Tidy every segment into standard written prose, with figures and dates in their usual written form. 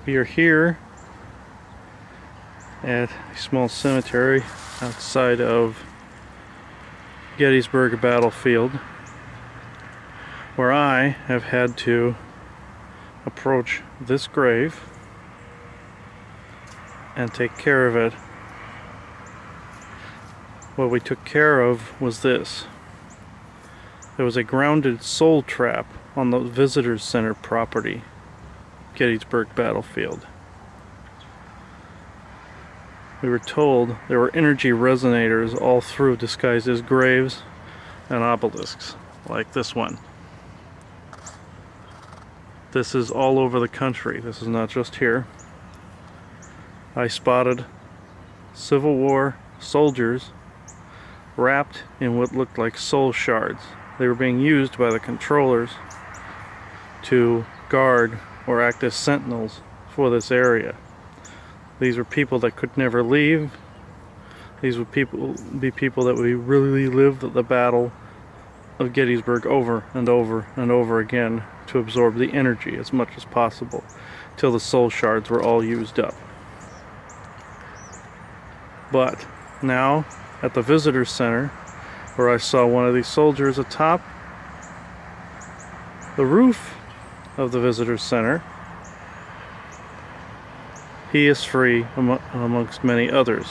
We are here at a small cemetery outside of Gettysburg battlefield, where I have had to approach this grave and take care of it. What we took care of was this. There was a grounded soul trap on the Visitors Center property, Gettysburg battlefield. We were told there were energy resonators all through, disguised as graves and obelisks, like this one. This is all over the country. This is not just here. I spotted Civil War soldiers wrapped in what looked like soul shards. They were being used by the controllers to guard or act as sentinels for this area. These were people that could never leave. These would be people that would really lived the Battle of Gettysburg over and over and over again to absorb the energy as much as possible till the soul shards were all used up. But now at the Visitors Center, where I saw one of these soldiers atop the roof of the Visitors Center, he is free amongst many others.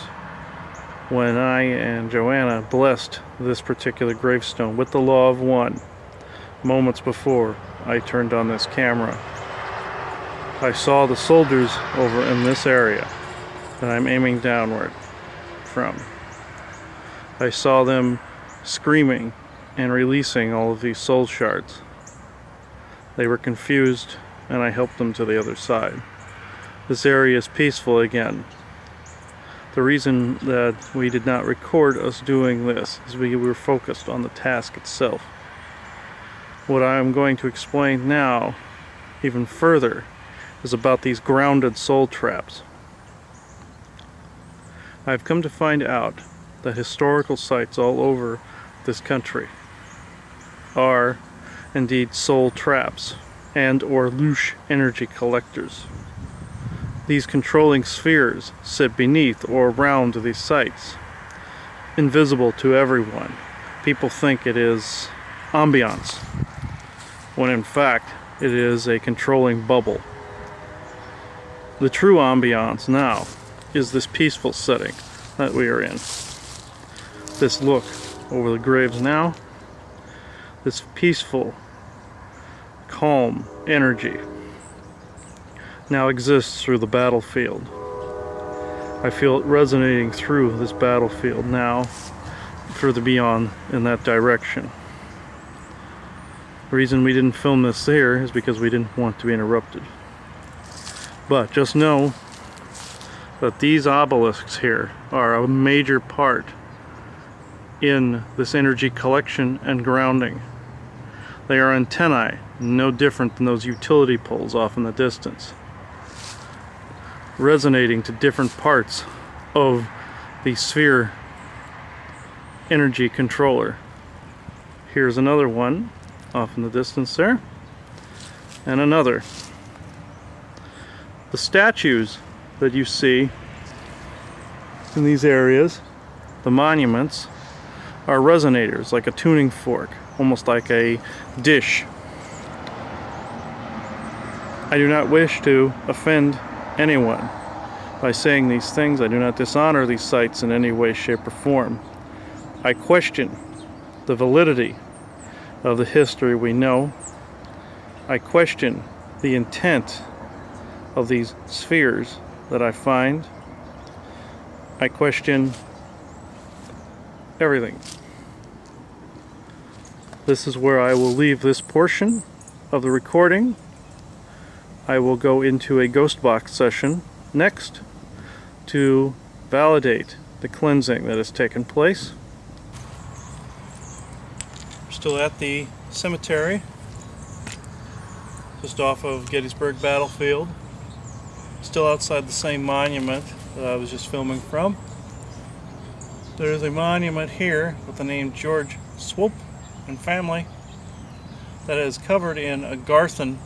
When I and Joanna blessed this particular gravestone with the law of one, moments before I turned on this camera, I saw the soldiers over in this area that I'm aiming downward from. I saw them screaming and releasing all of these soul shards. They were confused, and I helped them to the other side. This area is peaceful again. The reason that we did not record us doing this is we were focused on the task itself. What I am going to explain now, even further, is about these grounded soul traps. I've come to find out that historical sites all over this country are indeed soul traps and or louche energy collectors. These controlling spheres sit beneath or around these sites, invisible to everyone. People think it is ambiance, when in fact it is a controlling bubble. The true ambiance now is this peaceful setting that we are in. This look over the graves now, this peaceful, calm energy now exists through the battlefield. I feel it resonating through this battlefield now, further beyond in that direction. The reason we didn't film this there is because we didn't want to be interrupted. But just know that these obelisks here are a major part in this energy collection and grounding. They are antennae, no different than those utility poles off in the distance, resonating to different parts of the sphere energy controller. Here's another one off in the distance there, and another. The statues that you see in these areas, the monuments, are resonators, like a tuning fork, almost like a dish. I do not wish to offend anyone by saying these things. I do not dishonor these sites in any way, shape, or form. I question the validity of the history we know. I question the intent of these spheres that I find. I question everything. This is where I will leave this portion of the recording. I will go into a ghost box session next to validate the cleansing that has taken place. We're still at the cemetery, just off of Gettysburg battlefield. Still outside the same monument that I was just filming from. There's a monument here with the name George Swope and family that is covered in Agarthan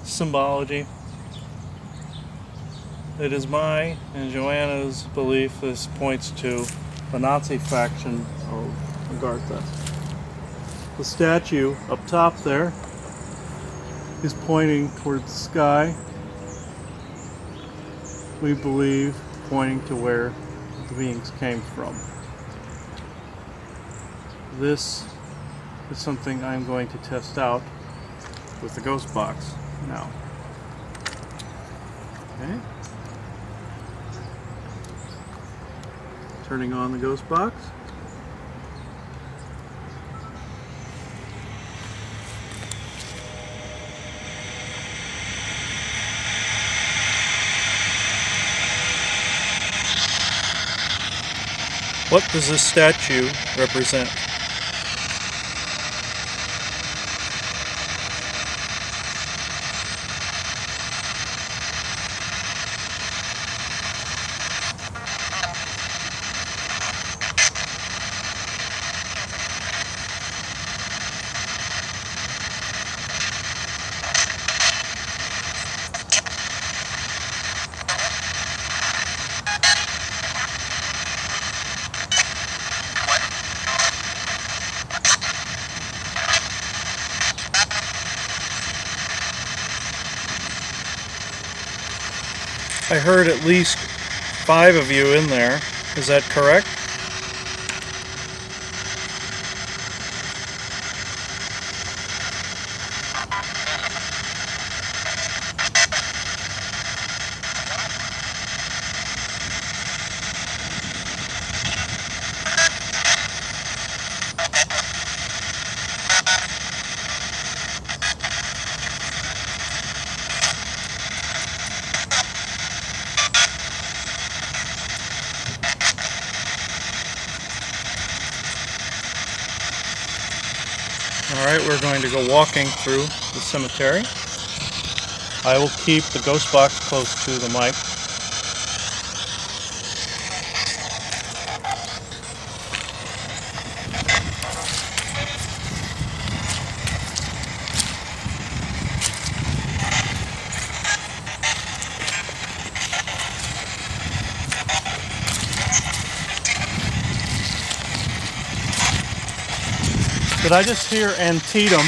symbology. It is my and Joanna's belief this points to the Nazi faction of Agartha. The statue up top there is pointing towards the sky. We believe pointing to where the beings came from. This is something I'm going to test out with the ghost box now. Okay. Turning on the ghost box. What does this statue represent? I heard at least 5 of you in there. Is that correct? Alright, we're going to go walking through the cemetery. I will keep the ghost box close to the mic. Did I just hear Antietam?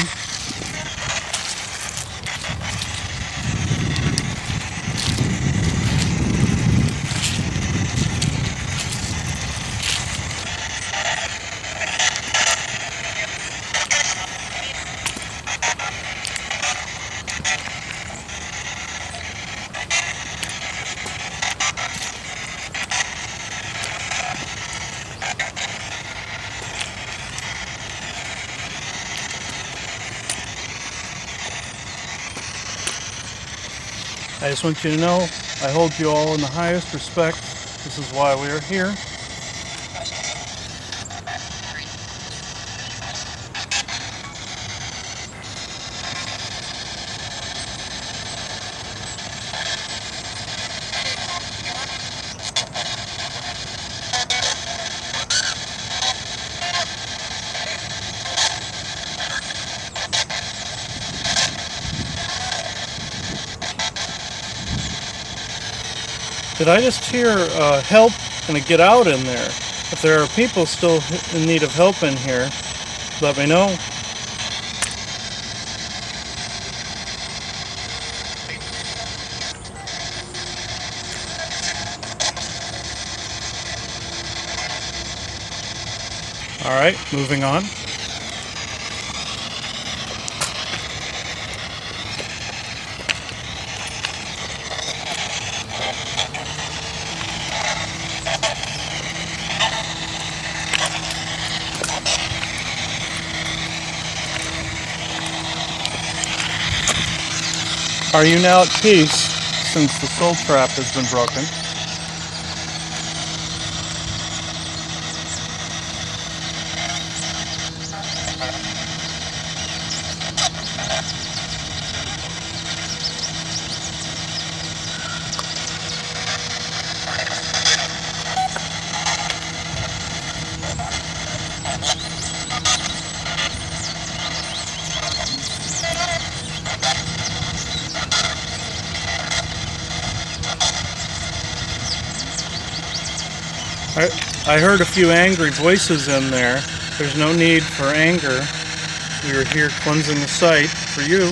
I just want you to know, I hold you all in the highest respect. This is why we are here. Did I just hear help and a get out in there? If there are people still in need of help in here, let me know. Alright, moving on. Are you now at peace since the soul trap has been broken? I heard a few angry voices in there. There's no need for anger. We are here cleansing the site for you.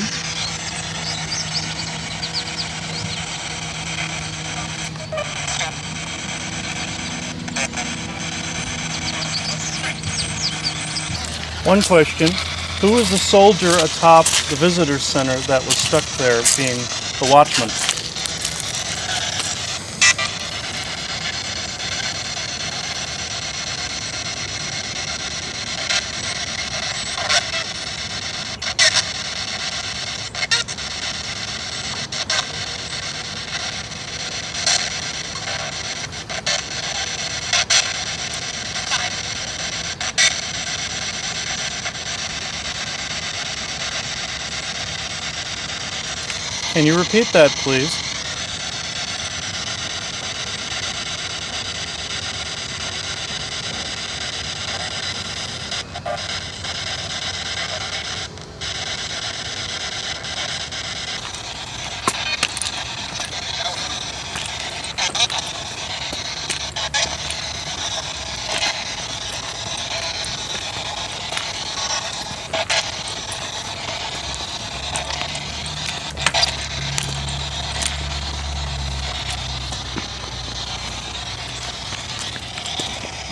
One question, who was the soldier atop the visitor center that was stuck there being the watchman? Can you repeat that, please?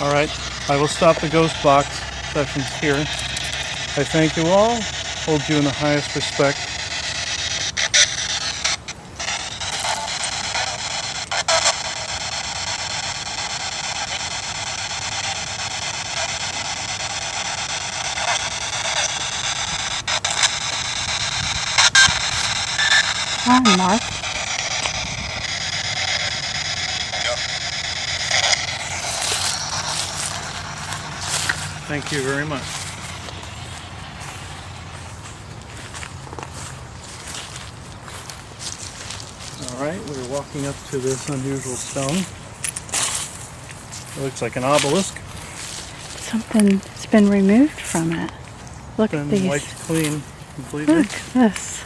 Alright, I will stop the ghost box sessions here. I thank you all, hold you in the highest respect. Hi, Mark. Thank you very much. Alright, we're walking up to this unusual stone. It looks like an obelisk. Something's been removed from it. Look at these. Wiped clean completely. Look at this.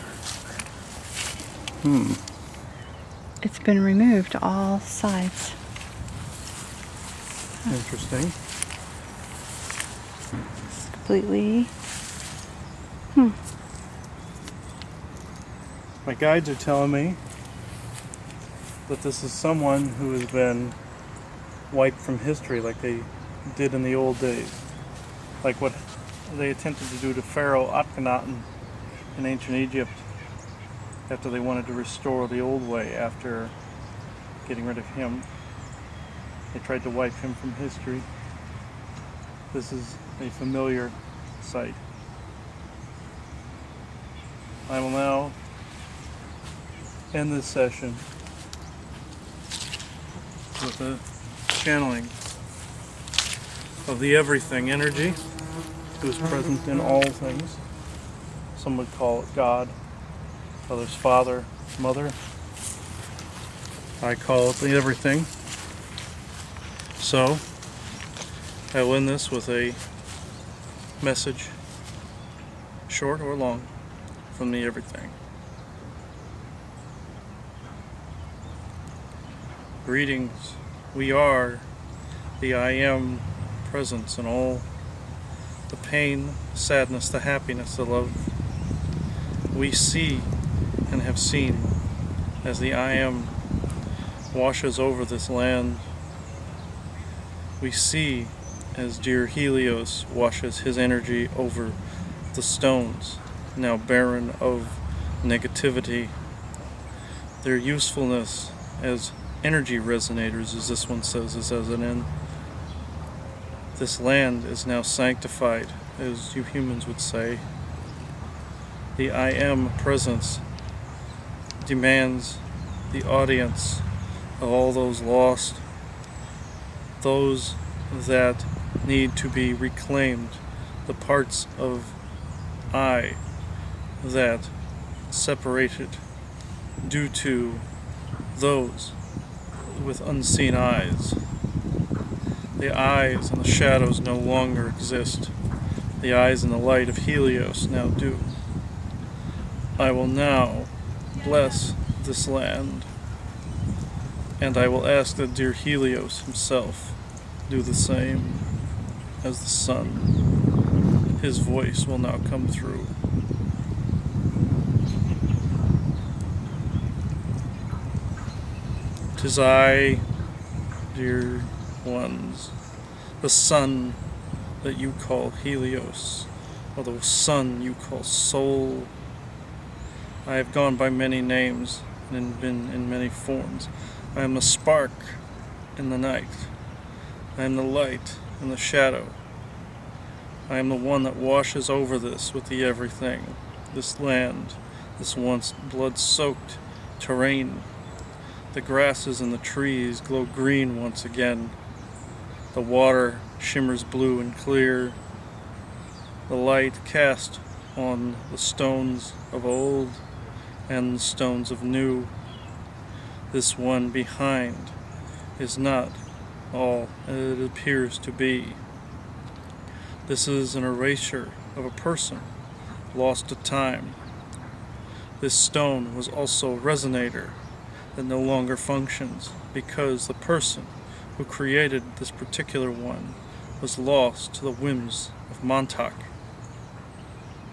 It's been removed all sides. Interesting. It's completely. My guides are telling me that this is someone who has been wiped from history like they did in the old days. Like what they attempted to do to Pharaoh Akhenaten in ancient Egypt after they wanted to restore the old way after getting rid of him. They tried to wipe him from history. This is a familiar sight. I will now end this session with a channeling of the everything energy who is present in all things. Some would call it God, others Father, Mother. I call it the everything. So, I will end this with a message, short or long, from the everything. Greetings. We are the I Am presence in all the pain, the sadness, the happiness, the love we see and have seen as the I Am washes over this land. We see as dear Helios washes his energy over the stones, now barren of negativity. Their usefulness as energy resonators, as this one says, is as an end. This land is now sanctified, as you humans would say. The I Am presence demands the audience of all those lost, those that need to be reclaimed, the parts of I that separated due to those with unseen eyes. The eyes and the shadows no longer exist. The eyes and the light of Helios now do. I will now bless this land, and I will ask that dear Helios himself do the same as the sun. His voice will now come through. 'Tis I, dear ones, the sun that you call Helios, or the sun you call Soul. I have gone by many names and been in many forms. I am the spark in the night. I am the light in the shadow. I am the one that washes over this with the everything, this land, this once blood-soaked terrain. The grasses and the trees glow green once again. The water shimmers blue and clear. The light cast on the stones of old and the stones of new. This one behind is not all it appears to be. This is an erasure of a person lost to time. This stone was also a resonator that no longer functions because the person who created this particular one was lost to the whims of Montauk.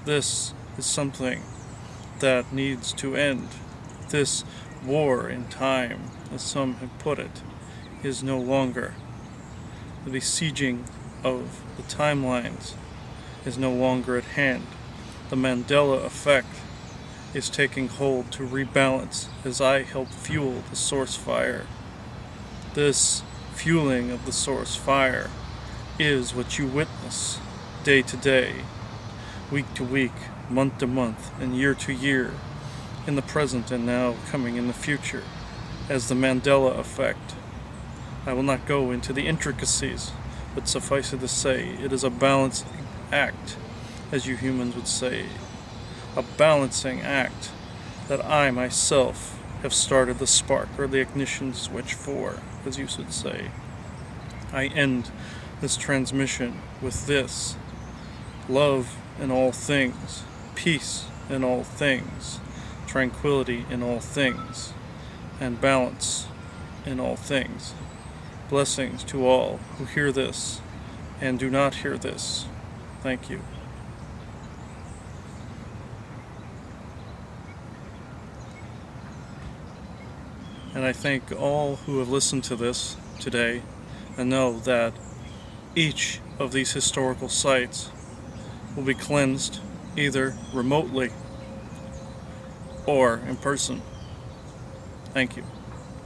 This is something that needs to end. This war in time, as some have put it, is no longer. The besieging of the timelines is no longer at hand. The Mandela effect is taking hold to rebalance as I help fuel the source fire. This fueling of the source fire is what you witness day to day, week to week, month to month, and year to year, in the present and now coming in the future, as the Mandela effect. I will not go into the intricacies, but suffice it to say, it is a balancing act, as you humans would say, a balancing act that I myself have started the spark or the ignition switch for, as you should say. I end this transmission with this: love in all things, peace in all things, tranquility in all things, and balance in all things. Blessings to all who hear this and do not hear this. Thank you. And I thank all who have listened to this today and know that each of these historical sites will be cleansed either remotely or in person. Thank you.